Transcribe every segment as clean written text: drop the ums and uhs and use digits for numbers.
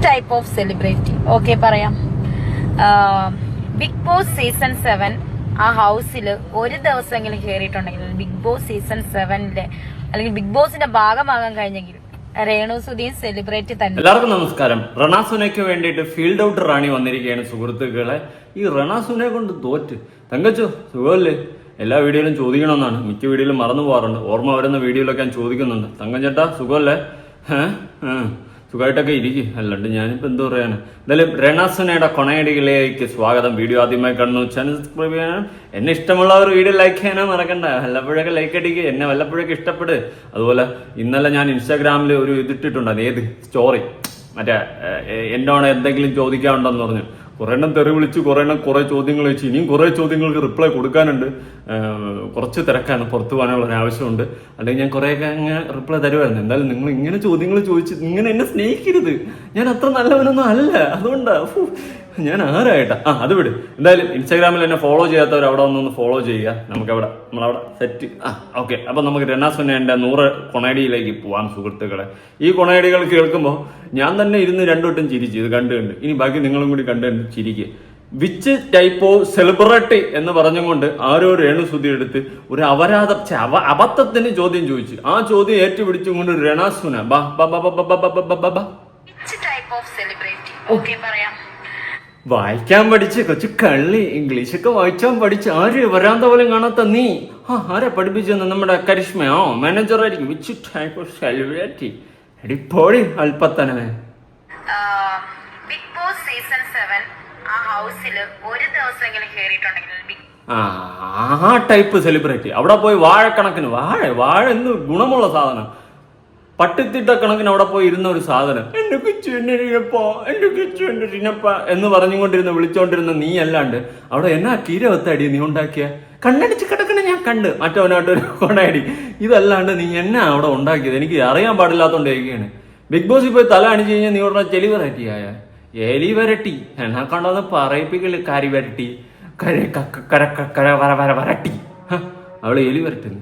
Type of celebrity okay പറയാം. Big Boss season 7 ആ ഹൗസിൽ ഒരു ദിവസമെങ്കിലും കയറിയിട്ടുണ്ടെങ്കിൽ ബിഗ് ബോസ് സീസൺ 7 അല്ലെങ്കിൽ ബിഗ് ബോസിന്റെ ഭാഗമാകാൻ കഴിഞ്ഞെങ്കിൽ രേണു സുധീൻ സെലിബ്രിറ്റി തന്നെ. എല്ലാവർക്കും നമസ്കാരം. റണാസുനയ്ക്ക് വേണ്ടിയിട്ട് ഫീൽഡ് ഔട്ട് റാണി വന്നിരിക്കുകയാണ് സുഹൃത്തുക്കളെ. ഈ റണാസുനെ കൊണ്ട് തോറ്റ്. തങ്കച്ചോ സുഖമല്ലേ? എല്ലാ വീഡിയോയിലും ചോദിക്കണമെന്നാണ്, മിക്ക വീഡിയോയിലും മറന്നു പോകാറുണ്ട്. ഓർമ്മ വരുന്ന വീഡിയോയിലൊക്കെ ഞാൻ ചോദിക്കുന്നുണ്ട്. തങ്കം ചേട്ടാ സുഖമല്ലേ? സുഖമായിട്ടൊക്കെ ഇരിക്കും. അല്ലാണ്ട് ഞാനിപ്പോൾ എന്ത് പറയാന്. എന്തായാലും റണാസുനയുടെ കൊണയടികളിലേക്ക് സ്വാഗതം. വീഡിയോ ആദ്യമായി കാണുന്നു, ചാനൽ സബ്സ്ക്രൈബ് ചെയ്യാനും എന്നെ ഇഷ്ടമുള്ളവർ വീഡിയോ ലൈക്ക് ചെയ്യാനോ മറക്കണ്ട. വല്ലപ്പോഴൊക്കെ ലൈക്ക് അടിക്കുക, എന്നെ വല്ലപ്പോഴൊക്കെ ഇഷ്ടപ്പെട്. അതുപോലെ ഇന്നലെ ഞാൻ ഇൻസ്റ്റാഗ്രാമിൽ ഒരു ഇതിട്ടിട്ടുണ്ട്, ഏത് സ്റ്റോറി, മറ്റേ എന്നോട് എന്തെങ്കിലും ചോദിക്കാനുണ്ടെന്ന് പറഞ്ഞു. കുറെ എണ്ണം തെറി വിളിച്ചു, കുറെ എണ്ണം കുറെ ചോദ്യങ്ങൾ വെച്ച്. ഇനിയും കുറെ ചോദ്യങ്ങൾക്ക് റിപ്ലൈ കൊടുക്കാനുണ്ട്. കുറച്ച് തിരക്കാണ്, പുറത്തു പോകാനുള്ള ഒരു ആവശ്യമുണ്ട്. അല്ലെങ്കിൽ ഞാൻ കുറേയൊക്കെ അങ്ങ് റിപ്ലൈ തരുമായിരുന്നു. എന്തായാലും നിങ്ങൾ ഇങ്ങനെ ചോദ്യങ്ങൾ ചോദിച്ച് ഇങ്ങനെ എന്നെ സ്നേഹിക്കരുത്. ഞാൻ അത്ര നല്ലവനൊന്നും അല്ല, അതുകൊണ്ടാ. ഞാൻ ആരായിട്ടാ? അത് വിട്. എന്തായാലും ഇൻസ്റ്റാഗ്രാമിൽ എന്നെ ഫോളോ ചെയ്യാത്തവർ അവിടെ ഒന്ന് ഫോളോ ചെയ്യുക. നമുക്കവിടെ നമ്മളവിടെ സെറ്റ്. ഓക്കെ. അപ്പം നമുക്ക് റണാസുനയുടെ 100 കൊണയടിയിലേക്ക് പോവാം സുഹൃത്തുക്കളെ. ഈ കൊണയടികൾ കേൾക്കുമ്പോൾ ഞാൻ തന്നെ ഇരുന്ന് രണ്ടുവട്ടം ചിരിച്ചു. ഇത് കണ്ട് ഈ ബാക്കി നിങ്ങളും കൂടി കണ്ട് ചിരിക്കുക. വിച്ച് ടൈപ്പ് ഓഫ് സെലിബ്രിറ്റി എന്ന് പറഞ്ഞുകൊണ്ട് ആരോ രേണു സുധി എടുത്ത് ഒരു അബദ്ധത്തിന് ചോദ്യം ചോദിച്ചു. ആ ചോദ്യം ഏറ്റുപിടിച്ചുകൊണ്ട് റണാസുന വായിക്കാൻ പഠിച്ച് കൊച്ചു കള്ളി, ഇംഗ്ലീഷൊക്കെ വായിച്ചാൻ പഠിച്ച്. ആര് വരാന്ത പോലും കാണാത്ത നീ ആരെ പഠിപ്പിച്ചെന്ന്? നമ്മുടെ കരിഷ്മയോ മാനേജർ ആയിരിക്കും. Which type of celebrity? എടിപ്പോടി അല്പത്തനവേ. ബിഗ് ബോസ് സീസൺ 7 ആ ഹൗസിൽ ഒരു ദിവസമെങ്കിലും കയറിയിട്ടുണ്ടെങ്കിൽ ആ ടൈപ്പ് സെലിബ്രിറ്റി. അവിടെ പോയി വാഴക്കണക്കിന് വാഴ എന്ന് ഗുണമുള്ള സാധനം, പട്ടിത്തിട്ട കണക്കിന് അവിടെ പോയി ഇരുന്ന ഒരു സാധനം. എന്റെ കിച്ചു എന്റെ കിച്ചു എന്ന് പറഞ്ഞുകൊണ്ടിരുന്ന വിളിച്ചോണ്ടിരുന്ന നീ അല്ലാണ്ട് അവിടെ എന്നാ കീരവത്തടി നീ ഉണ്ടാക്കിയ? കണ്ണടിച്ച് കിടക്കണ ഞാൻ കണ്ട് മറ്റവനായിട്ടൊരു കൊണയടി. ഇതല്ലാണ്ട് നീ എന്നാ അവിടെ ഉണ്ടാക്കിയത്? എനിക്ക് അറിയാൻ പാടില്ലാത്തോണ്ട് ചോദിക്കുകയാണ്. ബിഗ് ബോസിൽ പോയി തല അണിച്ചു കഴിഞ്ഞാൽ നീ പറഞ്ഞ ചെലി വെറൈറ്റിയായ എലി വരട്ടി എന്നാ കണ്ടോന്ന് പറയിപ്പിക്കല്. കാരി വരട്ടി വരട്ടി അവളെ എലി വരട്ടുന്നു.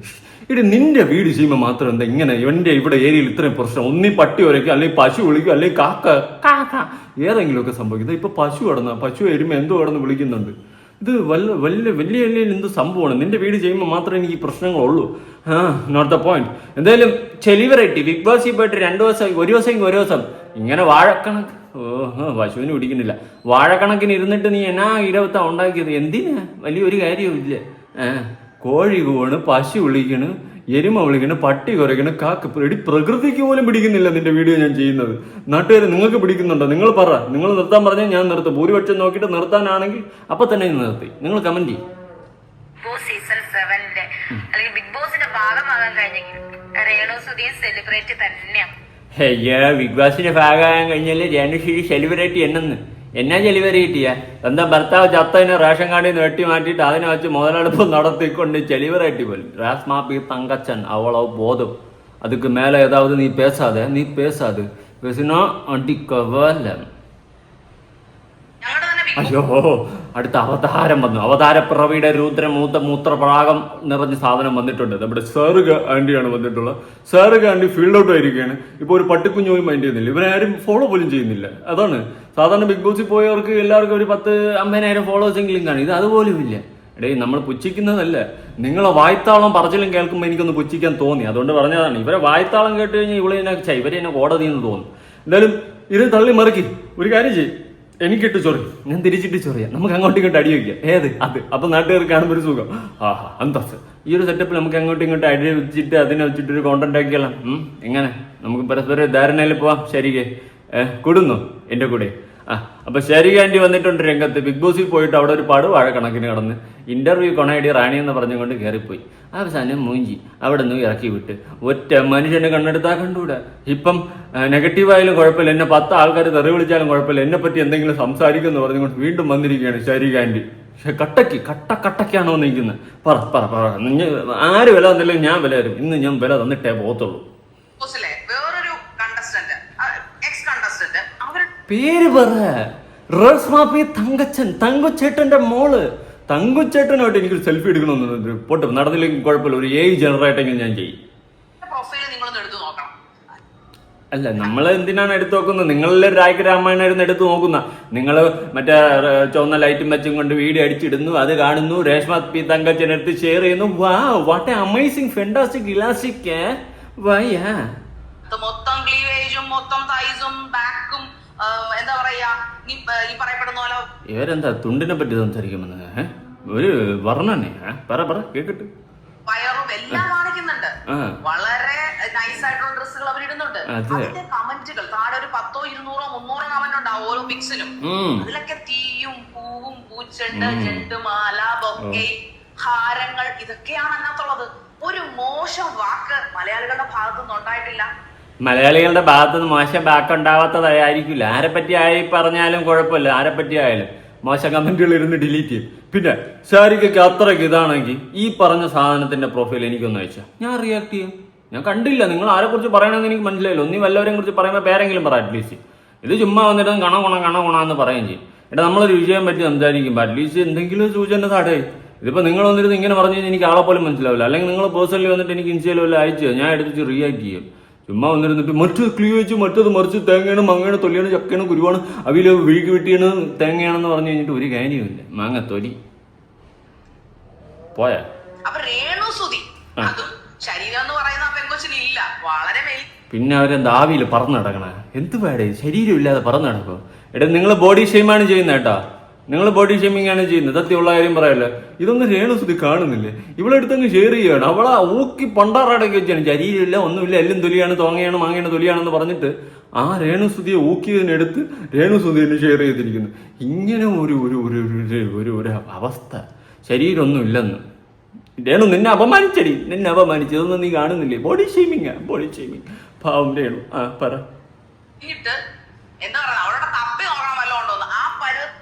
ഇടി നിന്റെ വീട് ചെയ്യുമ്പോൾ മാത്രം എന്താ ഇങ്ങനെ? ഇവന്റെ ഇവിടെ ഏരിയയിൽ ഇത്രയും പ്രശ്നം. ഒന്നീ പട്ടി ഉരയ്ക്കും, അല്ലെങ്കിൽ പശു വിളിക്കും, അല്ലെങ്കിൽ കാക്ക ഏതെങ്കിലുമൊക്കെ സംഭവിക്കുന്നത്. ഇപ്പൊ പശു എരുമ എന്തോ കടന്ന് വിളിക്കുന്നുണ്ട്. ഇത് വലിയ എന്ത് സംഭവമാണ്? നിന്റെ വീട് ചെയ്യുമ്പോൾ മാത്രമേ എനിക്ക് ഈ പ്രശ്നങ്ങളുള്ളൂ. Not the point. എന്തായാലും ചെലിവറൈറ്റി ബിഗ് ബോസിൽ പോയിട്ട് 2 ദിവസം ഒരു ദിവസം ഇങ്ങനെ വാഴക്കണക്ക് പശുവിന് പിടിക്കുന്നില്ല. വാഴക്കണക്കിന് ഇരുന്നിട്ട് നീ എന്നാ ഇരവത്താ ഉണ്ടാക്കിയത്? എന്തിനാ? വലിയൊരു കാര്യവും ഇല്ല. കോഴി കൂണ്, പശു വിളിക്കണ്, എരുമ വിളിക്കണ്, പട്ടി കുരയ്ക്കണ്, കാക്ക. പ്രകൃതിക്ക് പോലും പിടിക്കുന്നില്ല നിന്റെ വീഡിയോ ഞാൻ ചെയ്യുന്നത്. നാട്ടുകാർ നിങ്ങൾക്ക് പിടിക്കുന്നുണ്ടോ? നിങ്ങൾ പറ. നിങ്ങൾ നിർത്താൻ പറഞ്ഞാൽ ഞാൻ നിർത്തും. ഭൂരിപക്ഷം നോക്കിയിട്ട് നിർത്താനാണെങ്കിൽ അപ്പൊ തന്നെ നിർത്തി. നിങ്ങൾ കമന്റ് ചെയ്യും. സീസൺ 7 അല്ലെങ്കിൽ ബിഗ് ബോസിന്റെ ഭാഗമാകാൻ കഴിഞ്ഞെങ്കിൽ രേണു സുധീൻ സെലിബ്രിറ്റി തന്നെയാണ്. ബിഗ് ബോസിന്റെ ഭാഗമാകാൻ കഴിഞ്ഞാല് രേണു സുധി സെലിബ്രിറ്റി എന്നാ ചെലിവരയിട്ടിയ? എന്താ ഭർത്താവ് ചത്തതിന് റേഷൻ കാർഡിൽ നിന്ന് വെട്ടി മാറ്റിയിട്ട് അതിനെ വെച്ച് മുതലെടുപ്പ് നടത്തിക്കൊണ്ട് ചെലിവരയിട്ടി പോലും. രാസ്മാപ്പി തങ്കച്ചൻ അവളോ ബോധം. അതുക്ക് മേലെ ഏതാവത് നീ പേസാതെ പേസിനോ അടിക്കവല്ല. അയ്യോ, അടുത്ത അവതാരം വന്നു. അവതാരപ്പിറവിയുടെ മൂത്രപ്രാഗം നിറഞ്ഞ സാധനം വന്നിട്ടുണ്ട്. നമ്മുടെ സാറുക ആന്റിയാണ് വന്നിട്ടുള്ളത്. സാറുക ആന്റി ഫീൽഡ് ഔട്ട് ആയിരിക്കുകയാണ്. ഇപ്പൊ ഒരു പട്ടിക്കുഞ്ഞു പോലും മൈൻഡ് ചെയ്യുന്നില്ല. ഇവരാരും ഫോളോ പോലും ചെയ്യുന്നില്ല. അതാണ് സാധാരണ ബിഗ് ബോസിൽ പോയവർക്ക് എല്ലാവർക്കും ഒരു 10-50,000 ഫോളോവേഴ്സ് എങ്കിലും കാണും. ഇത് അതുപോലും ഇല്ല. നമ്മൾ പുച്ഛിക്കുന്നതല്ല, നിങ്ങളെ വായ്ത്താളം പറച്ചിലും കേൾക്കുമ്പോൾ എനിക്കൊന്ന് പുച്ഛിക്കാൻ തോന്നി. അതുകൊണ്ട് പറഞ്ഞതാണ്. ഇവരെ വായ്ത്താളം കേട്ട് കഴിഞ്ഞാൽ ഇവരെ എന്നെ കോടതി എന്ന് തോന്നും. എന്തായാലും ഇത് തള്ളി മറിക്കി ഒരു കാര്യം ചെയ്യും. എനിക്കിട്ട് ചൊറി, ഞാൻ തിരിച്ചിട്ട് ചൊറിയാം. നമുക്ക് അങ്ങോട്ടും ഇങ്ങോട്ട് അടി വയ്ക്കാം. അത് അപ്പൊ നാട്ടുകാർക്ക് കാണുമ്പോൾ ഒരു സുഖം. അന്തസ്. ഈ ഒരു സെറ്റപ്പിൽ നമുക്ക് അങ്ങോട്ടും ഇങ്ങോട്ട് അടി വെച്ചിട്ട് അതിനെ വെച്ചിട്ട് ഒരു കോണ്ടന്റ് ആക്കിയാലോ? എങ്ങനെ? നമുക്ക് പരസ്പര ധാരണയിൽ പോവാം. ശരിക്കേ കൂടുന്നു എന്റെ കൂടെ. അപ്പൊ ശരിക ആന്റി വന്നിട്ടുണ്ട് രംഗത്ത്. ബിഗ് ബോസിൽ പോയിട്ട് അവിടെ ഒരു വാഴക്കണക്കിന് കടന്ന് ഇന്റർവ്യൂ കൊണയടി റാണി എന്ന് പറഞ്ഞുകൊണ്ട് കയറിപ്പോയി. അവസാനം മൂഞ്ചി അവിടെ നിന്ന് ഇറക്കി വിട്ട്. ഒറ്റ മനുഷ്യനെ കണ്ണെടുത്താൽ കണ്ടുകൂടാ. ഇപ്പം നെഗറ്റീവായാലും കുഴപ്പമില്ല, എന്നെ 10 ആൾക്കാർ തെറി വിളിച്ചാലും കുഴപ്പമില്ല, എന്നെ പറ്റി എന്തെങ്കിലും സംസാരിക്കുമെന്ന് പറഞ്ഞുകൊണ്ട് വീണ്ടും വന്നിരിക്കുകയാണ് ശരിക ആന്റി. പക്ഷെ കട്ടക്കാണോ നിൽക്കുന്നത്? പറ. ആര് വില തന്നില്ലെങ്കിൽ ഞാൻ വില തരും. ഇന്ന് ഞാൻ വില തന്നിട്ടേ പോകത്തുള്ളൂ. പേര് പറ. റസ്മാപ്പി തങ്കച്ചൻ, തങ്കുച്ചേട്ടന്റെ മോള്. തങ്കുച്ചേട്ടനായിട്ട് എനിക്കൊരു സെൽഫി എടുക്കണമെന്ന് പോട്ടെ, നടന്നില്ലെങ്കിൽ കുഴപ്പമില്ല. ഒരു AI ജനറേറ്റെങ്കിലും ഞാൻ ചെയ്യും. അല്ല നമ്മൾ എന്തിനാണ് എടുത്തു നോക്കുന്നത്? നിങ്ങളെല്ലാം രായ്ക്ക് രാമായണമായിരുന്നു എടുത്തു നോക്കുന്ന. നിങ്ങൾ മറ്റേ ചുവന്ന ലൈറ്റും വെച്ചും കൊണ്ട് വീഡിയോ അടിച്ചിടുന്നു, അത് കാണുന്നു, രേഷ്മ പി തങ്കച്ചൻ എടുത്ത് ഷെയർ ചെയ്യുന്നു. What A amazing fantastic elastic വയ്യാ. മൊത്തം ക്ലീവേജും മൊത്തം തൈസും ബാക്കും എന്താ പറയാ ഈ പറയപ്പെടുന്ന പോലെ ഇവരെന്താ തുണ്ടിനെ പറ്റി സംസാരിക്കുമെന്ന് ഒരു വർണ്ണനെ പറ കേക്കട്ടെ. വയറും എല്ലാം കാണിക്കുന്നുണ്ട്. വളരെ നൈസ് ആയിട്ടുള്ള ഡ്രസ്സുകൾ അവർ ഇടുന്നുണ്ട്. അതിന്റെ കമന്റുകൾ താഴെ ഒരു 100, 200, 300 കമന്റ് ഉണ്ടാവും ഓരോ പിക്സിലും. അതിലൊക്കെ തീയും പൂവും പൂച്ചെണ്ട് ചെണ്ടുമാല ബൊക്കെ ഹാരങ്ങൾ ഇതൊക്കെയാണ് അതിനകത്തുള്ളത്. ഒരു മോശം വാക്ക് മലയാളികളുടെ ഭാഗത്തുനിന്ന് ഉണ്ടായിട്ടില്ല. മലയാളികളുടെ ഭാഗത്തുനിന്ന് മോശം വാക്ക് ഉണ്ടാവാത്തതായിരിക്കില്ല. ആരെപ്പറ്റി ആയി പറഞ്ഞാലും കുഴപ്പമില്ല, ആരെപ്പറ്റി ആയാലും മോശം കമന്റുകൾ ഇരുന്ന് ഡിലീറ്റ് ചെയ്യും. പിന്നെ ശാരിക്കൊക്കെ അത്രയ്ക്ക് ഇതാണെങ്കിൽ ഈ പറഞ്ഞ സാധനത്തിന്റെ പ്രൊഫൈൽ എനിക്കൊന്ന് അയച്ചാൽ ഞാൻ റിയാക്ട് ചെയ്യും. ഞാൻ കണ്ടില്ല നിങ്ങൾ ആരെ കുറിച്ച് പറയണമെന്ന് എനിക്ക് മനസ്സിലായില്ല. ഒന്നീ വല്ലവരെയും കുറിച്ച് പറയുമ്പോൾ പേരെങ്കിലും പറ അറ്റ്ലീസ്റ്റ്. ഇത് ചുമ്മാ വന്നിട്ട് കണ എന്ന് പറയുകയും ചെയ്യും. എടാ നമ്മളൊരു വിഷയം പറ്റി സംസാരിക്കുമ്പോൾ അറ്റ്ലീസ്റ്റ് എന്തെങ്കിലും സൂചന താടേ. ഇതിപ്പോൾ നിങ്ങൾ വന്നിട്ട് ഇങ്ങനെ പറഞ്ഞു കഴിഞ്ഞാൽ എനിക്ക് ആളെ പോലും മനസ്സിലാവില്ല. അല്ലെങ്കിൽ നിങ്ങൾ പേഴ്സണലി വന്നിട്ട് എനിക്ക് ഇൻസ്റ്റയിൽ വല്ല അയച്ചു ഞാൻ എടുത്തിട്ട് റിയാക്ട് ചെയ്യും. ചുമ്മാ വന്നിരുന്നിട്ട് മറ്റു ക്ലീവേജ് മറ്റത് മറിച്ച് തേങ്ങയാണ് മങ്ങയാണ് തൊലിയാണ് ചക്കയാണ് കുരുവാണ് അവില് വീക്ക് വെട്ടിയാണ് തേങ്ങയാണെന്ന് പറഞ്ഞു കഴിഞ്ഞിട്ട് ഒരു കാര്യമില്ല. മാങ്ങ തൊലി പോയാ. പിന്നെ അവരെന്താ ആവിയിൽ പറന്ന് നടക്കണ എന്ത് പാടേ? ശരീരം ഇല്ലാതെ പറന്ന് നടക്കോ? എടാ നിങ്ങൾ ബോഡി ഷെയിമാണ് ചെയ്യുന്നത് കേട്ടാ. നിങ്ങൾ ബോഡി ഷെയിമിംഗ് ആണ് ചെയ്യുന്നത്. സത്യമുള്ള കാര്യം പറയല്ലേ. ഇതൊന്നും രേണുസുതി കാണുന്നില്ലേ? ഇവളെടുത്തങ്ങ് ഷെയർ ചെയ്യാണ്. അവളെ ഊക്കി പണ്ടാറടക്കി വെച്ചാണ്. ശരീരമില്ല ഒന്നുമില്ല എല്ലാം തൊലിയാണ് തോങ്ങയാണ് മാങ്ങയാണ് തൊലിയാണെന്ന് പറഞ്ഞിട്ട് ആ രേണുസുതിയെ ഊക്കിയതിനെടുത്ത് രേണുസുതിയെ ഷെയർ ചെയ്തിരിക്കുന്നു. ഇങ്ങനെ ഒരു ഒരു ഒരു ഒരു അവസ്ഥ. ശരീരമൊന്നും ഇല്ലെന്ന്. രേണു നിന്നെ അപമാനിച്ചടി, നിന്നെ അപമാനിച്ചു. ഇതൊന്നും നീ കാണുന്നില്ലേ? Body shaming body shaming. പാവം രേണു. പറ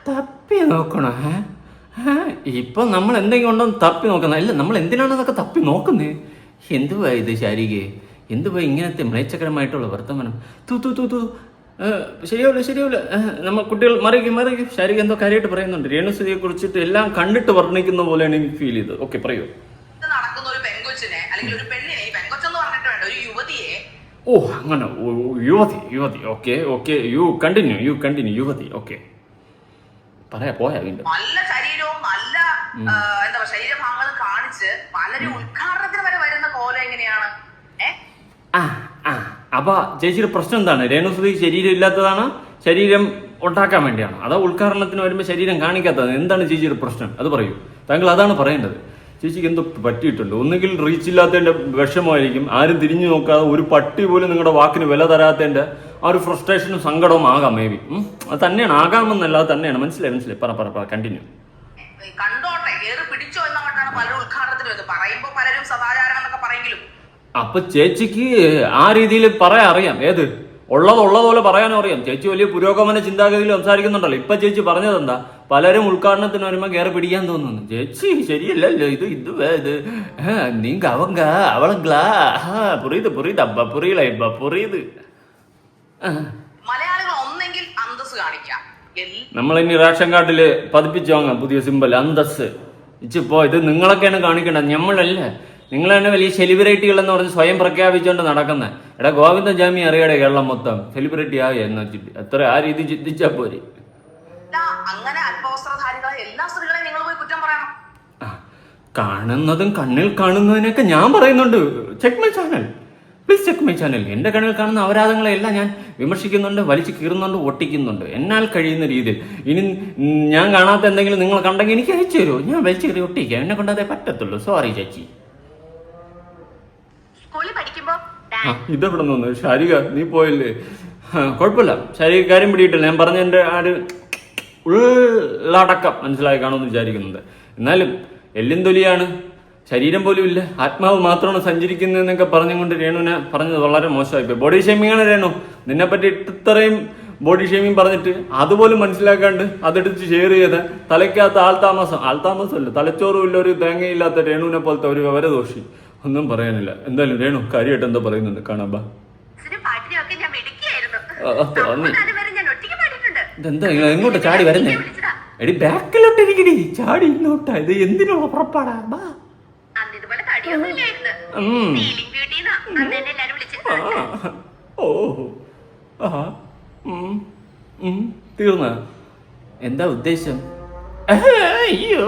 തപ്പി നോക്കണോ? ഇപ്പൊ നമ്മൾ എന്തെങ്കിലും ഉണ്ടോ തപ്പി നോക്കണം. അല്ല നമ്മൾ എന്തിനാണ് അതൊക്കെ തപ്പി നോക്കുന്നേ? എന്തുവാ ഇത് ശാരികെ? എന്തുവാ ഇങ്ങനത്തെ മ്ലേച്ഛകരമായിട്ടുള്ള വർത്തമാനം? ശരിയാവില്ല. നമ്മൾ കുട്ടികൾ മറിയും. ശാരിക എന്തോ കാര്യമായിട്ട് പറയുന്നുണ്ട്. രേണുസുതിയെ കുറിച്ചിട്ട് എല്ലാം കണ്ടിട്ട് വർണ്ണിക്കുന്ന പോലെയാണ് എനിക്ക് ഫീൽ ചെയ്തത്. ഓക്കെ പറയൂ. നടക്കുന്ന ഒരു പെങ്കൊച്ചിനെ അല്ലെങ്കിൽ ഒരു പെണ്ണിനെ, പെങ്കൊച്ചെന്ന് പറഞ്ഞിട്ട് വേണ്ട, ഒരു യുവതിയെ. ഓ അങ്ങനെ യുവതി. ഓക്കെ യു കണ്ടിന്യൂ യുവതി. ഓക്കെ പോയാ വീണ്ടും. നല്ല ശരീരവും നല്ല എന്താ പറയുക ശരീരഭാഗങ്ങളും കാണിച്ച് പലരും ഉദ്ഘാടനത്തിന് വരെ വരുന്ന കോലം എങ്ങനെയാണ്? അപ്പൊ ചേച്ചിയുടെ പ്രശ്നം എന്താണ്? രേണുസുതി ശരീരം ഇല്ലാത്തതാണ്, ശരീരം ഉണ്ടാക്കാൻ വേണ്ടിയാണ്? അതോ ഉദ്ഘാടനത്തിന് വരുമ്പോൾ ശരീരം കാണിക്കാത്തതാണ്? എന്താണ് ചേച്ചിയുടെ പ്രശ്നം? അത് പറയൂ. താങ്കൾ അതാണ് പറയേണ്ടത്. ചേച്ചിക്ക് എന്തോ പറ്റിയിട്ടുണ്ട്. ഒന്നുകിൽ റീച്ച് ഇല്ലാത്തതിന്റെ വിഷമമായിരിക്കും. ആരും തിരിഞ്ഞു നോക്കാതെ ഒരു പട്ടി പോലും നിങ്ങളുടെ വാക്കിന് വില തരാത്തതിന്റെ ആ ഒരു ഫ്രസ്ട്രേഷനും സങ്കടവും ആകാം. മേ ബി അത് തന്നെയാണ്, ആകാമെന്നല്ലാതെ തന്നെയാണ്. മനസ്സിലായി. പറ കണ്ടിന്യൂ. കണ്ടോട്ടെ കേറി പിടിച്ചോ എന്നോട്ടാണ് പലരും ഉദ്ഘാടനത്തിന് വരുന്നത്. പറയുമ്പോ പലരും സദാചാരം എന്നൊക്കെ പറയെങ്കിലും അപ്പൊ ചേച്ചിക്ക് ആ രീതിയിൽ പറയാൻ അറിയാം. ഏത് ഉള്ളതുപോലെ പറയാനും അറിയാം. ചേച്ചി വലിയ പുരോഗമന ചിന്താഗതിയിൽ സംസാരിക്കുന്നുണ്ടല്ലോ. ഇപ്പൊ ചേച്ചി പറഞ്ഞതെന്താ? പലരും ഉദ്ഘാടനത്തിന് വരുമ്പോ കയറി പിടിക്കാൻ തോന്നുന്നു. ചേച്ചി ശരിയല്ലല്ലോ ഇത് നീങ്ക അവളങ്കാ പുറിയത്. മലയാളികൾ ഒന്നെങ്കിൽ അന്തസ് കാണിക്കാം. നമ്മളിനി റേഷൻ കാർഡില് പതിപ്പിച്ചു വാങ്ങാം പുതിയ സിമ്പൽ അന്തസ്. ഇച്ചിപ്പോ ഇത് നിങ്ങളൊക്കെയാണ് കാണിക്കേണ്ടത്, ഞമ്മളല്ലേ. നിങ്ങൾ തന്നെ വലിയ സെലിബ്രിറ്റികൾ എന്ന് പറഞ്ഞ് സ്വയം പ്രഖ്യാപിച്ചുകൊണ്ട് നടക്കുന്നത്. എടാ ഗോവിന്ദ ജാമി അറിയാടെ കേരളം മൊത്തം സെലിബ്രിറ്റി ആയി എന്ന് വെച്ചിട്ട് എത്ര ആ രീതി ചിന്തിച്ചാ പോരെ. അങ്ങനെ അല്പവസ്ത്രധാരികളെ എല്ലാ സ്ത്രീകളെയും നിങ്ങൾ പോയി കുറ്റം പറയണം. കാണുന്നതും കണ്ണിൽ കാണുന്നതിനൊക്കെ ഞാൻ പറയുന്നുണ്ട്. Check my channel, please check my channel. എന്റെ കണ്ണിൽ കാണുന്ന അപരാധങ്ങളെല്ലാം ഞാൻ വിമർശിക്കുന്നുണ്ട്, വലിച്ചു കീറുന്നുണ്ട്, ഒട്ടിക്കുന്നുണ്ട് എന്നാൽ കഴിയുന്ന രീതിയിൽ. ഇനി ഞാൻ കാണാത്ത എന്തെങ്കിലും നിങ്ങൾ കണ്ടെങ്കിൽ എനിക്ക് അയച്ചു തരുമോ? ഞാൻ വലിച്ചു കയറി ഒട്ടിക്കാം. എന്നെ കൊണ്ടതേ പറ്റത്തുള്ളൂ. സോറി ചേച്ചി. ഇതെവിടെ നിന്ന് ശാരിക? നീ പോയല്ലേ? കുഴപ്പമില്ല, ശാരിക കാര്യം പിടിയിട്ടില്ല. ഞാൻ പറഞ്ഞതിന്റെ ആ ഒരു ഉള്ളടക്കം മനസ്സിലായി കാണുമെന്ന് വിചാരിക്കുന്നുണ്ട്. എന്നാലും എല്ലും തൊലിയാണ്, ശരീരം പോലും ഇല്ല, ആത്മാവ് മാത്രമാണ് സഞ്ചരിക്കുന്നതെന്നൊക്കെ പറഞ്ഞുകൊണ്ട് രേണുവിനെ പറഞ്ഞത് വളരെ മോശമായിപ്പോയി. ബോഡി ഷേമിങ്ങാണ് രേണു. നിന്നെപ്പറ്റി ഇത്രയും ബോഡി ഷേമിങ് പറഞ്ഞിട്ട് അതുപോലും മനസ്സിലാക്കാണ്ട് അതെടുത്ത് ഷെയർ ചെയ്ത് തലയ്ക്കകത്ത് ആൾതാമസമല്ല തലച്ചോറും ഇല്ല, ഒരു തേങ്ങയില്ലാത്ത രേണുവിനെ പോലത്തെ ഒരു വിവരദോഷി. ഒന്നും പറയാനില്ല. എന്തായാലും രേണു കാര്യമായിട്ട് എന്താ പറയുന്നുണ്ട്, കാണാം. ഇതെന്താ എങ്ങോട്ട് ചാടി വരുന്നേ? എടി ബാക്കിലോട്ട് ഇരിക്കടി, ചാടി ഇങ്ങോട്ടാ. ഇത് എന്തിനുള്ള പുറപ്പാടാ? ഓ തീർന്ന എന്താ ഉദ്ദേശം? അയ്യോ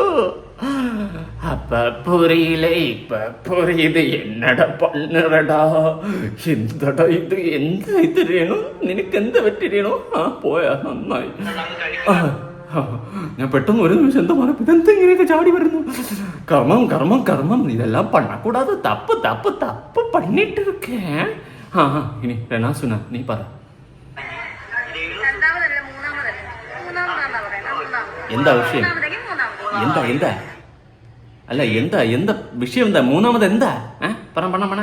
அப்ப புரியல இப்ப புரியுது என்னடா பண்ணுறடா എന്തടാ ഇത് എന്താ ഇത് രേണു നിനക്ക് എന്താ പറ്റിയണോ പോയാ നന്നായി ഞാൻ പെട്ടെന്ന് ഒരു നിമിഷം എന്താ പറഞ്ഞ ഇതെന്താ ഇങ്ങനെയൊക്കെ ചാടി വരുന്നു കർമ്മം കർമ്മം കർമ്മം ഇതെല്ലാം പണ്ണക്കൂടാതെ തപ്പ് തപ്പ് തപ്പ് പണിട്ട് ഇരിക്കേ ഇനി രണാസുന നീ പറ എന്താ വിഷയം എന്താ എന്താ അല്ല എന്താ എന്താ വിഷയം എന്താ മൂന്നാമത് എന്താ പറ പണ പണ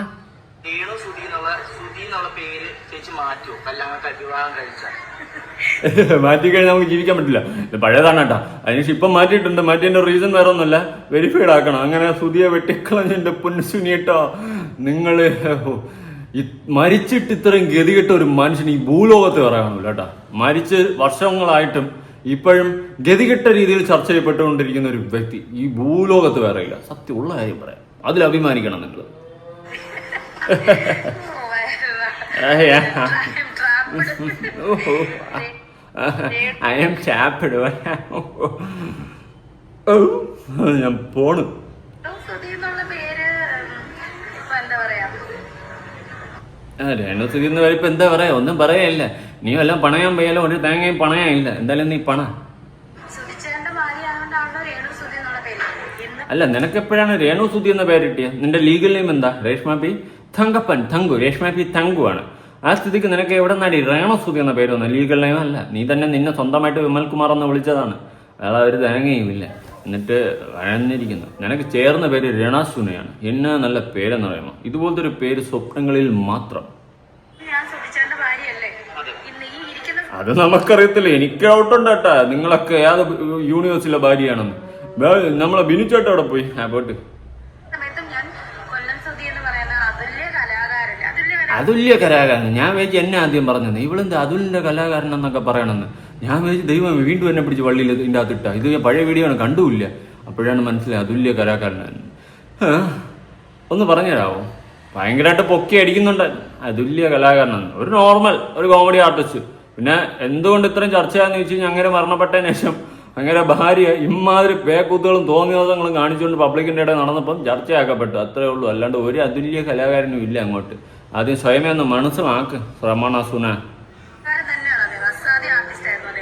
മാറ്റിക്കഴിഞ്ഞാൽ നമുക്ക് ജീവിക്കാൻ പറ്റില്ല ഇത് പഴയതാണ് കേട്ടോ അതിനുശേഷം ഇപ്പം മാറ്റിയിട്ടുണ്ട് മാറ്റിയതിന്റെ റീസൺ വേറെ ഒന്നുമല്ല വെരിഫൈഡ് ആക്കണം അങ്ങനെ സുതിയെ വെട്ടിക്കളഞ്ഞെന്റെ പൊന്നുസുനിയേട്ടോ നിങ്ങള് മരിച്ചിട്ട് ഇത്രയും ഗതികെട്ട ഒരു മനുഷ്യൻ ഈ ഭൂലോകത്ത് പറയാനില്ല കേട്ടോ മരിച്ച് വർഷങ്ങളായിട്ടും ഇപ്പോഴും ഗതികെട്ട രീതിയിൽ ചർച്ച ചെയ്യപ്പെട്ടുകൊണ്ടിരിക്കുന്ന ഒരു വ്യക്തി ഈ ഭൂലോകത്ത് വേറെ ഇല്ല സത്യമുള്ള കാര്യം പറയാം അതിൽ അഭിമാനിക്കണം നിങ്ങൾ ഐ ആം ചാപ്പിഡ് ഞാൻ പോണു രേണുസുതി എന്ന് പറയുമ്പോ എന്താ പറയാ ഒന്നും പറയാനില്ല നീ എല്ലാം പണയാൻ പോയാലോ ഒരു തേങ്ങയും പണയാനില്ല എന്തായാലും നീ പണ അല്ല നിനക്ക് എപ്പോഴാണ് രേണുസുതി എന്ന പേര് കിട്ടിയത് നിന്റെ ലീഗൽ നെയിം എന്താ രേഷ്മ പി തങ്കപ്പൻ തങ്കു രേഷ്മ പി തങ്കു ആണ് ആ സ്ഥിതിക്ക് നിനക്ക് എവിടെ നിന്നാടി രേണുസുതി എന്ന പേര് വന്നു ലീഗൽ നെയിം അല്ല നീ തന്നെ നിന്നെ സ്വന്തമായിട്ട് വിമൽകുമാർ എന്ന് വിളിച്ചതാണ് അയാൾ ഒരു തേങ്ങയും ഇല്ല എന്നിട്ട് വഴഞ്ഞിരിക്കുന്നു നിനക്ക് ചേർന്ന പേര് രണാസുനയാണ് എന്നാ നല്ല പേരെന്ന് പറയുമോ ഇതുപോലത്തെ ഒരു പേര് സ്വപ്നങ്ങളിൽ മാത്രം അത് നമുക്കറിയത്തില്ല എനിക്ക് ഔട്ടുണ്ട് കേട്ടാ നിങ്ങളൊക്കെ ഏത് യൂണിവേഴ്സിലെ ഭാര്യയാണെന്ന് നമ്മളെ ബിനുചേട്ട അവിടെ പോയി പോട്ട് അതുല്യ കലാകാരൻ ഞാൻ വിചാരിച്ചു എന്നെ ആദ്യം പറഞ്ഞത് ഇവളെന്താ അതുല്യ കലാകാരൻ എന്നൊക്കെ പറയണമെന്ന് ഞാൻ വിചാരിച്ചു ദൈവം വീണ്ടും എന്നെ പിടിച്ച് വള്ളിയിൽ ഇതിൻ്റെ അകത്തിട്ട ഇത് പഴയ വീഡിയോ ആണ് കണ്ടുമില്ല അപ്പോഴാണ് മനസ്സിലായി അതുല്യ കലാകാരനാണ് ഒന്ന് പറഞ്ഞുതരാവോ ഭയങ്കരമായിട്ട് പൊക്കി അടിക്കുന്നുണ്ട് അതുല്യ കലാകാരനാണ് ഒരു നോർമൽ ഒരു കോമഡി ആർട്ടിസ്റ്റ് പിന്നെ എന്തുകൊണ്ട് ഇത്രയും ചർച്ചയാന്ന് ചോദിച്ചു കഴിഞ്ഞാൽ അങ്ങനെ മരണപ്പെട്ടതിന് ശേഷം അങ്ങനെ ഭാര്യ ഇമാതിരി പേക്കൂത്തുകളും തോന്നിയോസങ്ങളും കാണിച്ചുകൊണ്ട് പബ്ലിക്കിൻ്റെ ഇടയിൽ നടന്നപ്പം ചർച്ചയാക്കപ്പെട്ടു അത്രേ ഉള്ളൂ അല്ലാണ്ട് ഒരു അതുല്യ കലാകാരനും ഇല്ല അങ്ങോട്ട് ആദ്യം സ്വയമേ ഒന്ന് മനസ്സിലാക്ക് ശ്രമണസുന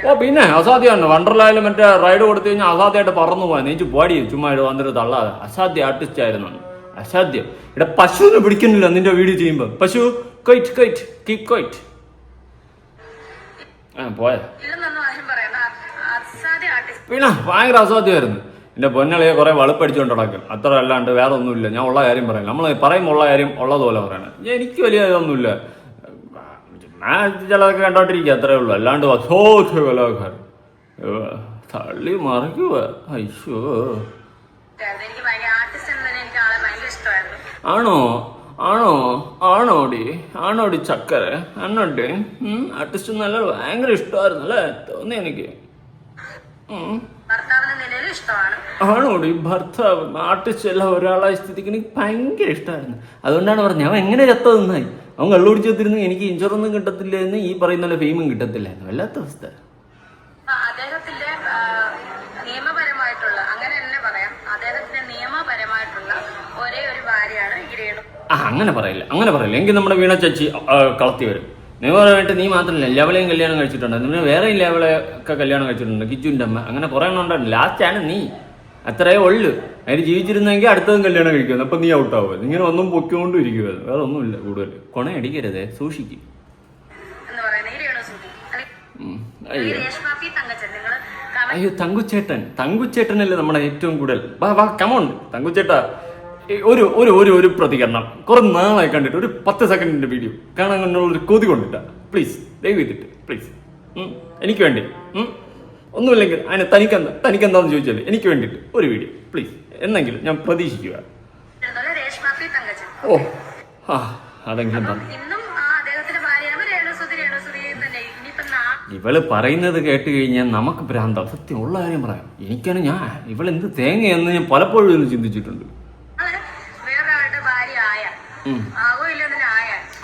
ഓ പിന്നെ അസാധ്യമാണ് വണ്ടർലായാലും മറ്റേ റൈഡ് കൊടുത്തു കഴിഞ്ഞാൽ അസാധ്യമായിട്ട് പറന്നു പോയാൽ നീച്ച് പാടി ചുമ്മാ വന്നിട്ട് തള്ളാതെ അസാധ്യ ആർട്ടിസ്റ്റ് ആയിരുന്നു അസാധ്യം ഇവിടെ പശുവിനെ പിടിക്കുന്നില്ല നിന്റെ വീഡിയോ ചെയ്യുമ്പോ പശു കൊയ്റ്റ് കൊയ്റ്റ് കീപ് കൊയ്റ്റ് പോയ പിന്നെ ഭയങ്കര അസാധ്യമായിരുന്നു എന്റെ പൊന്നളിയെ കുറെ വെളുപ്പടിച്ചുകൊണ്ട് നടക്കും അത്ര അല്ലാണ്ട് വേറെ ഒന്നുമില്ല ഞാൻ ഉള്ള കാര്യം പറയാം നമ്മൾ പറയുമ്പോൾ ഉള്ള കാര്യം ഉള്ളതുപോലെ പറയണം എനിക്ക് വലിയ ഇതൊന്നുമില്ല ഞാൻ ചിലതൊക്കെ കണ്ടോണ്ടിരിക്കുക അത്രേ ഉള്ളൂ അല്ലാണ്ട് അസോധ്യ കലാകാരൻ തള്ളി മറിക്കുക അയ്യോ ആണോ ആണോ ആണോടി ആണോടി ചക്കര ആണോടി ആർട്ടിസ്റ്റ് നല്ല ഭയങ്കര ഇഷ്ടമായിരുന്നു അല്ലേ തോന്നി എനിക്ക് ആണോടി ഭർത്താവ് ആർട്ടിസ്റ്റ് എല്ലാം ഒരാളായ സ്ഥിതിക്ക് എനിക്ക് ഭയങ്കര ഇഷ്ടമായിരുന്നു അതുകൊണ്ടാണ് പറഞ്ഞത് അവൻ എങ്ങനെ ചത്തതെന്നായി അവൻ കള്ളുപിടിച്ച് വെത്തിരുന്നു എനിക്ക് ഇൻഷുറൻസും കിട്ടത്തില്ല എന്ന് ഈ പറയുന്ന ഫെയിമും കിട്ടത്തില്ലായിരുന്നു വല്ലാത്ത അവസ്ഥ അദ്ദേഹത്തിന്റെ നിയമപരമായിട്ടുള്ള അങ്ങനെ തന്നെ പറയാം അദ്ദേഹത്തിന്റെ നിയമപരമായിട്ടുള്ള ഒരേ ഒരു ഭാര്യയാണ് ഈ രേണു അങ്ങനെ പറയില്ല എങ്കിൽ നമ്മുടെ വീണ ചേച്ചി കളത്തി വരും നിയമപരമായിട്ട് നീ മാത്രമല്ല ലെവലെയും കല്യാണം കഴിച്ചിട്ടുണ്ട് പിന്നെ വേറെയും ലെവലൊക്കെ കല്യാണം കഴിച്ചിട്ടുണ്ട് കിച്ചുവിൻ്റെ അമ്മ അങ്ങനെ കുറെ എണ്ണം ഉണ്ടായിരുന്നു ലാസ്റ്റാണ് നീ അത്രയേ ഉള്ളു അതിന് ജീവിച്ചിരുന്നെങ്കിൽ അടുത്തതും കല്യാണം കഴിക്കുന്നു അപ്പൊ നീ ഔട്ടാവുക ഇങ്ങനെ ഒന്നും പൊക്കിക്കൊണ്ടും ഇരിക്കുവായിരുന്നു വേറെ ഒന്നുമില്ല കൂടുതൽ കൊണയടിക്കരുതേ സൂക്ഷിക്കും അയ്യോ തങ്കുച്ചേട്ടനല്ലേ നമ്മുടെ ഏറ്റവും കൂടുതൽ വാ കമോൺ തങ്കുച്ചേട്ടാ ഒരു ഒരു ഒരു ഒരു പ്രതികരണം കുറെ നാളായി കണ്ടിട്ട് ഒരു 10 സെക്കൻഡിന്റെ വീഡിയോ കാണാൻ ഒരു കൊതി കൊണ്ടിട്ടാ പ്ലീസ് ദയവ് ചെയ്തിട്ട് പ്ലീസ് എനിക്ക് വേണ്ടി ഒന്നുമില്ലെങ്കിൽ അതിനെ തനിക്കെന്താന്ന് ചോദിച്ചാൽ എനിക്ക് വേണ്ടിയിട്ട് ഒരു വീഡിയോ പ്ലീസ് എന്നെങ്കിലും ഞാൻ പ്രതീക്ഷിക്കുക ഓ അതെങ്കിലും പറഞ്ഞു ഇവള് പറയുന്നത് കേട്ട് കഴിഞ്ഞാൽ നമുക്ക് ഭ്രാന്ത സത്യം ഉള്ള കാര്യം പറയാം എനിക്കാണ് ഇവളെന്ത് തേങ്ങയെന്ന് ഞാൻ പലപ്പോഴും ഒന്ന് ചിന്തിച്ചിട്ടുണ്ട്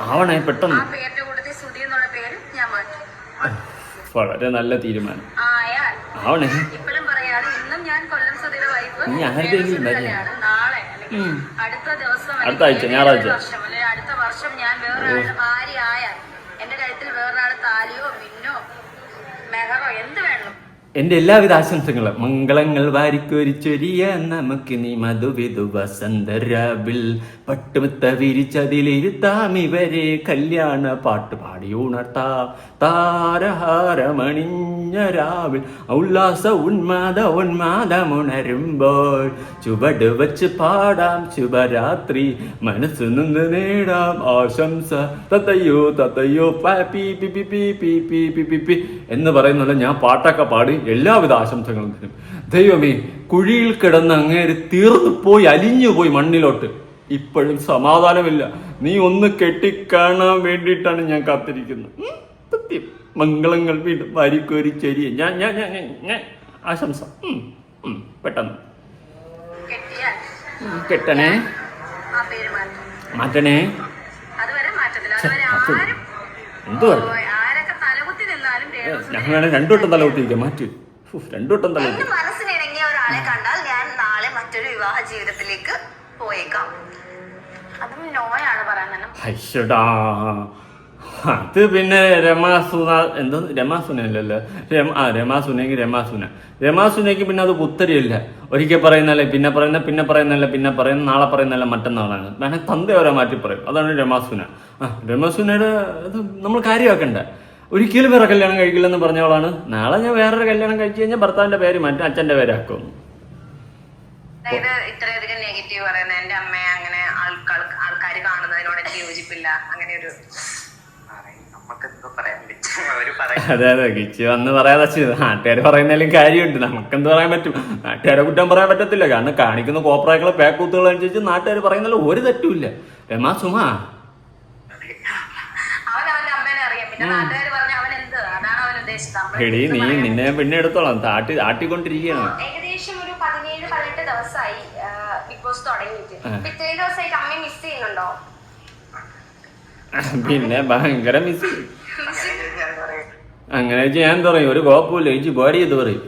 ആവണേ പെട്ടെന്ന് വളരെ നല്ല തീരുമാനം ആയാൽ ആവണേ. ഇപ്പോഴും പറയാണ്, ഇന്നും ഞാൻ കൊല്ലം സുധിയുടെ വൈഫ് നീ ആരുടെയെങ്കിലും തന്നെയാണ്. നാളെ അല്ലെങ്കിൽ അടുത്ത ദിവസം അടുത്ത ആഴ്ച ഞായറാഴ്ച അടുത്ത വർഷം ഞാൻ വേറൊരാളുടെ ഭാര്യ ആയാൽ എന്റെ കഴുത്തിൽ വേറൊരാള് താലിയോ മിന്നോ മെഹറോ എന്ത് വേണം. എന്റെ എല്ലാവിധ ആശംസകളും മംഗളങ്ങൾ വാരിക്കൊരിച്ചൊരിയ നമുക്ക് നീ മധുവിധു വസന്തരാവിൽ പട്ടുമുത്ത വിരിച്ചതിലിരുത്താം ഇവരെ കല്യാണ പാട്ട് പാടി ഉണർത്താം താരഹാരമണിഞ്ഞ രാവിൽ ഉല്ലാസ ഉന്മാദമുണരുമ്പോൾ ചുവട് വച്ച് പാടാം ശുഭരാത്രി മനസ്സു നിന്ന് നേടാം ആശംസ തത്തയ്യോ തത്തയ്യോ പി പി പി പി പി പി പി പി പി എന്ന് പറയുന്നല്ല. ഞാൻ പാട്ടൊക്കെ പാടി എല്ലാവിധ ആശംസകളും തരും. ദൈവമേ, കുഴിയിൽ കിടന്ന് അങ്ങേര് തീർന്നു പോയി അലിഞ്ഞു പോയി മണ്ണിലോട്ട്. ഇപ്പോഴും സമാധാനമില്ല. നീ ഒന്ന് കെട്ടിക്കാണാൻ വേണ്ടിയിട്ടാണ് ഞാൻ കാത്തിരിക്കുന്നത്. മംഗളങ്ങൾ വീണ്ടും വാരിക്കോരി ചെരിയ ഞാൻ ഞാൻ ഞാൻ ഞാൻ ആശംസ പെട്ടെന്ന് കെട്ടണേ, മാറ്റണേ. എന്തുവാ ഞങ്ങളാണ് രണ്ടുവട്ടം തലകുത്തിയിരിക്കാം. മാറ്റി രണ്ടുവട്ടം തലകുത്തി. മനസ്സിനിണങ്ങിയ ഒരാളെ കണ്ടാൽ ഞാൻ നാളെ മറ്റൊരു വിവാഹ ജീവിതത്തിലേക്ക് പോയേക്കാം. അതും നോയാണ് പറയാൻ തന്നെ. അയ്യടാ, അത് പിന്നെ രമാസുന എന്തോ രമാസുനല്ലോ രമാസുനെങ്കിൽ രമാസുനയ്ക്ക് പിന്നെ അത് പുത്തരിയല്ല. ഒരിക്കൽ പറയുന്നല്ലേ പിന്നെ പറയുന്ന, പിന്നെ പറയുന്നല്ല പിന്നെ പറയുന്ന, നാളെ പറയുന്നല്ല മറ്റന്നാളാണ്. വേണേൽ തന്ത വരെ മാറ്റി പറയും. അതാണ് രമാസുന. രമാസുനയുടെ അത് നമ്മൾ കാര്യമാക്കണ്ട. ഒരിക്കലും വേറെ കല്യാണം കഴിക്കില്ലെന്ന് പറഞ്ഞവളാണ്. നാളെ ഞാൻ വേറൊരു കല്യാണം കഴിച്ചു കഴിഞ്ഞാൽ ഭർത്താവിന്റെ പേര് മാറ്റും, അച്ഛന്റെ പേരാക്കും. ഇത്രയധികം നെഗറ്റീവ് പറയുന്ന എന്റെ അമ്മയെ അങ്ങനെ ആൾക്കാർ കാണുന്നതിനോട് എനിക്ക് യോജിപ്പില്ല. അങ്ങനെ ഒരു അതെ അതെ കിച്ചു അന്ന് പറയാതെ നാട്ടുകാർ പറയുന്നതിലും കാര്യമുണ്ട്. നമുക്കെന്ത് പറയാൻ പറ്റും? നാട്ടുകാരെ കുറ്റം പറയാൻ പറ്റത്തില്ല. കാരണം കാണിക്കുന്ന കോപ്രാക്കളെ പേക്കൂത്തുകൾ അനുസരിച്ച് നാട്ടുകാർ പറയുന്നതിൽ ഒരു തെറ്റുമില്ല. രമാ സുമ എടീ, നീ നിന്നെ പിന്നെ എടുത്തോളാം. ആട്ടിക്കൊണ്ടിരിക്കുകയാണ്. ഏകദേശം ഒരു 17-18 ദിവസമായി ബിഗ് ബോസ് തുടങ്ങിയിട്ട്. ഇത്രയും ദിവസമായിട്ട് അമ്മ മിസ് ചെയ്യുന്നുണ്ടോ? പിന്നെ ഭയങ്കര മിസ്. അങ്ങനെ ഞാൻ പറയും ഒരു കുഴപ്പമില്ല ചേച്ചി ബോഡി ചെയ്ത് പറയും.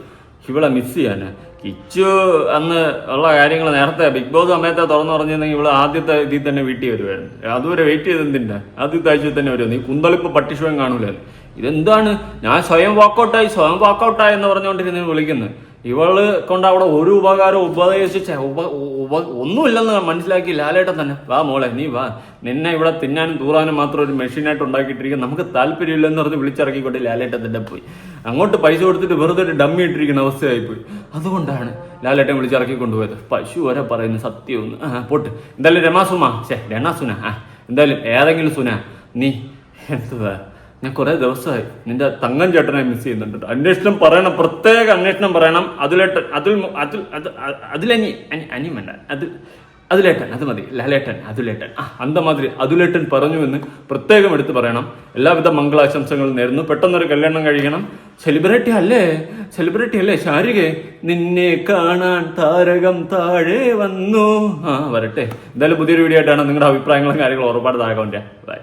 ഇവളെ മിസ് ചെയ്യാന് കിച്ചു അന്ന് ഉള്ള കാര്യങ്ങൾ നേരത്തെ ബിഗ് ബോസ് സമയത്തെ തുറന്നു പറഞ്ഞിരുന്നെങ്കിൽ ഇവള് ആദ്യത്തെ ഇതിൽ തന്നെ വീട്ടിൽ വരുമായിരുന്നു. അതുവരെ വെയിറ്റ് ചെയ്തെന്തിന്റെ ആദ്യത്തെ ആഴ്ചയിൽ തന്നെ വരും. നീ കുന്തളിപ്പ് പട്ടിഷുവൻ കാണൂലായിരുന്നു. ഇതെന്താണ് ഞാൻ സ്വയം വാക്കൗട്ടായി എന്ന് പറഞ്ഞുകൊണ്ടിരുന്ന വിളിക്കുന്നത്. ഇവള് കൊണ്ട് അവിടെ ഒരു ഉപകാരം ഉപദേശിച്ച ഒന്നുമില്ലെന്ന് മനസ്സിലാക്കി ലാലേട്ടൻ തന്നെ. വാ മോളെ നീ വാ, നിന്നെ ഇവിടെ തിന്നാനും തൂറാനും മാത്രം ഒരു മെഷീനായിട്ട് ഉണ്ടാക്കിയിട്ടിരിക്കും, നമുക്ക് താല്പര്യമില്ലെന്ന് പറഞ്ഞ് വിളിച്ചിറക്കിക്കൊണ്ട് ലാലേട്ടൻ തന്നെ പോയി. അങ്ങോട്ട് പൈസ കൊടുത്തിട്ട് വെറുതെ ഒരു ഡമ്മി ഇട്ടിരിക്കുന്ന അവസ്ഥയായിപ്പോയി. അതുകൊണ്ടാണ് ലാലേട്ടൻ വിളിച്ചിറക്കി കൊണ്ടുപോയത്. പശു വരെ പറയുന്നത് സത്യമൊന്ന് പോട്ട്. എന്തായാലും രമാസുന എന്തായാലും ഏതെങ്കിലും സുന നീ എന്തുവാ, ഞാൻ കുറെ ദിവസമായി നിന്റെ തങ്ങൻ ചേട്ടനെ മിസ് ചെയ്യുന്നുണ്ട്. അന്വേഷണം പറയണം, പ്രത്യേക അന്വേഷണം പറയണം. അതിലേട്ടൻ അനിയും വേണ്ട, അതിലേട്ടൻ അത് മതി, ലാലേട്ടൻ അതുലേട്ടൻ അന്തമാതിരി അതുലേട്ടൻ പറഞ്ഞു എന്ന് പ്രത്യേകം എടുത്ത് പറയണം. എല്ലാവിധ മംഗളാശംസകളും നേരുന്നു. പെട്ടെന്നൊരു കല്യാണം കഴിക്കണം. സെലിബ്രിറ്റി അല്ലേ ശാരികെ, നിന്നെ കാണാൻ താരകം താഴെ വന്നു. വരട്ടെ. എന്തായാലും പുതിയൊരു വീഡിയോ ആയിട്ടാണ്. നിങ്ങളുടെ അഭിപ്രായങ്ങളും കാര്യങ്ങളും ഉറപ്പാട് താഴെ. ബൈ.